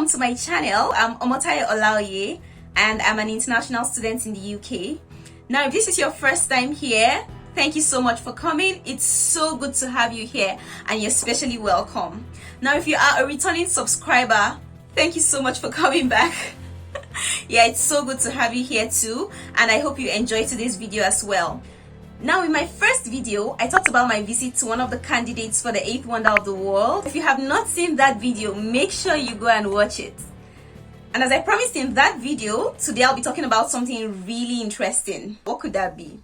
welcome to my channel. I'm Omotayo Olaoye and I'm an international student in the UK. Now, if this is your first time here, thank you so much for coming. It's so good to have you here and you're especially welcome. Now, if you are a returning subscriber, thank you so much for coming back. Yeah, it's so good to have you here too, and I hope you enjoy today's video as well. Now, in my first video, I talked about my visit to one of the candidates for the 8th wonder of the world. If you have not seen that video, make sure you go and watch it. And as I promised in that video, today I'll be talking about something really interesting. What could that be?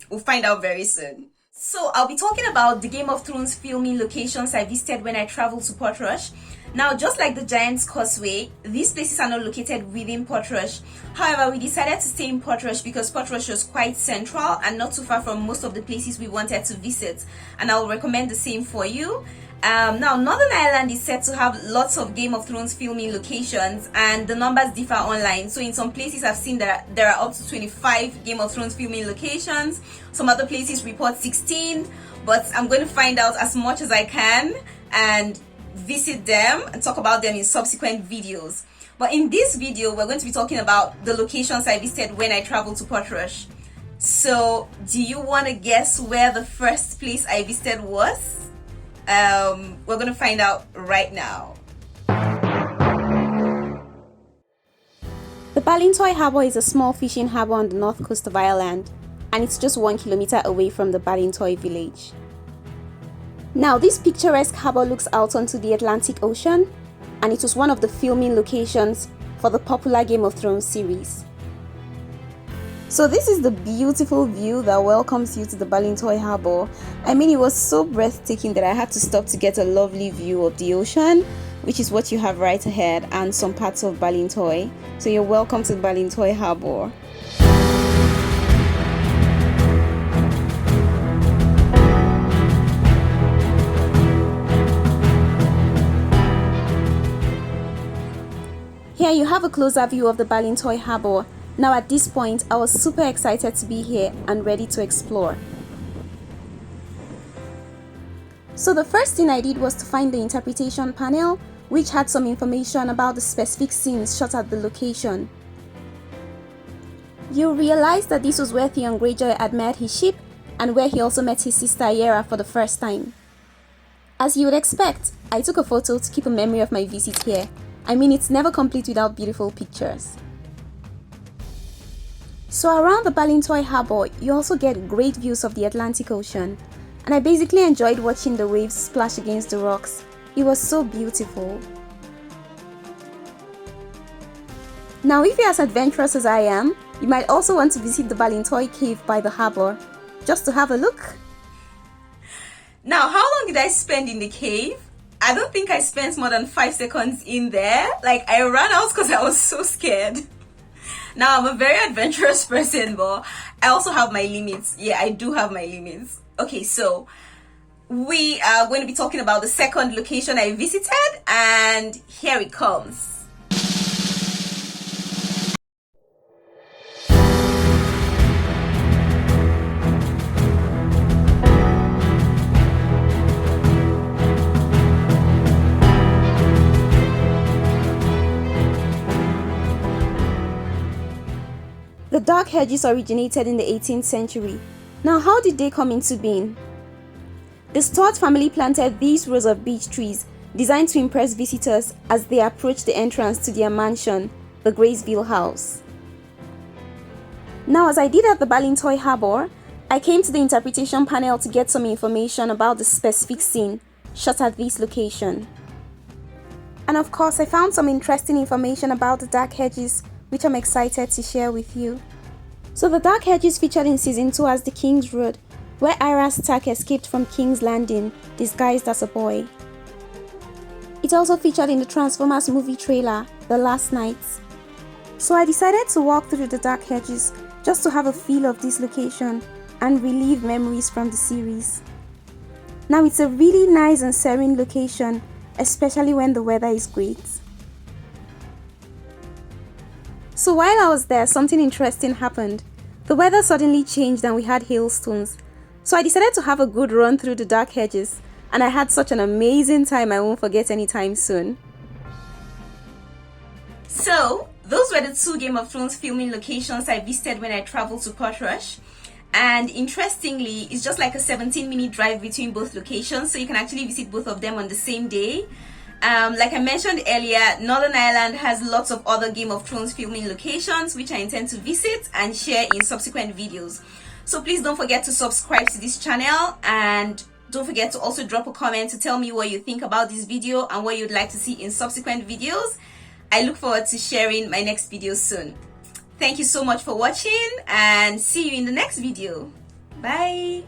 We'll find out very soon. So I'll be talking about the Game of Thrones filming locations I visited when I traveled to Portrush. Now, just like the Giant's Causeway, these places are not located within Portrush. However, we decided to stay in Portrush because Portrush was quite central and not too far from most of the places we wanted to visit. And I will recommend the same for you. Now, Northern Ireland is said to have lots of Game of Thrones filming locations, and the numbers differ online. So in some places I've seen that there are up to 25 Game of Thrones filming locations. Some other places report 16, but I'm going to find out as much as I can and visit them and talk about them in subsequent videos. But in this video, we're going to be talking about the locations I visited when I traveled to Portrush. So, do you want to guess where the first place I visited was? We're going to find out right now. The Ballintoy Harbour is a small fishing harbour on the north coast of Ireland, and it's just 1 kilometer away from the Ballintoy village. Now, this picturesque harbour looks out onto the Atlantic Ocean, and it was one of the filming locations for the popular Game of Thrones series. So this is the beautiful view that welcomes you to the Ballintoy Harbour. I mean, it was so breathtaking that I had to stop to get a lovely view of the ocean, which is what you have right ahead, and some parts of Ballintoy. So you're welcome to the Ballintoy Harbour. Here you have a closer view of the Ballintoy Harbour. Now at this point, I was super excited to be here and ready to explore. So the first thing I did was to find the interpretation panel, which had some information about the specific scenes shot at the location. You'll realize that this was where Theon Greyjoy admired his ship and where he also met his sister Yera for the first time. As you would expect, I took a photo to keep a memory of my visit here. I mean, it's never complete without beautiful pictures. So around the Ballintoy Harbour, you also get great views of the Atlantic Ocean, and I basically enjoyed watching the waves splash against the rocks. It was so beautiful. Now, if you're as adventurous as I am, you might also want to visit the Ballintoy Cave by the harbour, just to have a look. Now, how long did I spend in the cave? I don't think I spent more than 5 seconds in there. Like, I ran out because I was so scared. Now, I'm a very adventurous person, but I also have my limits. Yeah, I do have my limits. Okay, so we are going to be talking about the second location I visited, and here it comes. The Dark Hedges originated in the 18th century. Now, how did they come into being? The Stuart family planted these rows of beech trees designed to impress visitors as they approached the entrance to their mansion, the Graysville House. Now, as I did at the Ballintoy Harbour, I came to the interpretation panel to get some information about the specific scene shot at this location. And of course, I found some interesting information about the Dark Hedges, which I'm excited to share with you. So the Dark Hedges featured in season 2 as the King's Road, where Arya Stark escaped from King's Landing, disguised as a boy. It also featured in the Transformers movie trailer, The Last Knights. So I decided to walk through the Dark Hedges just to have a feel of this location and relive memories from the series. Now, it's a really nice and serene location, especially when the weather is great. So while I was there, something interesting happened. The weather suddenly changed and we had hailstones. So I decided to have a good run through the Dark Hedges, and I had such an amazing time I won't forget anytime soon. So those were the 2 Game of Thrones filming locations I visited when I traveled to Portrush. And interestingly, it's just like a 17-minute drive between both locations, so you can actually visit both of them on the same day. Like I mentioned earlier, Northern Ireland has lots of other Game of Thrones filming locations which I intend to visit and share in subsequent videos. So please don't forget to subscribe to this channel, and don't forget to also drop a comment to tell me what you think about this video and what you'd like to see in subsequent videos. I look forward to sharing my next video soon. Thank you so much for watching, and see you in the next video. Bye.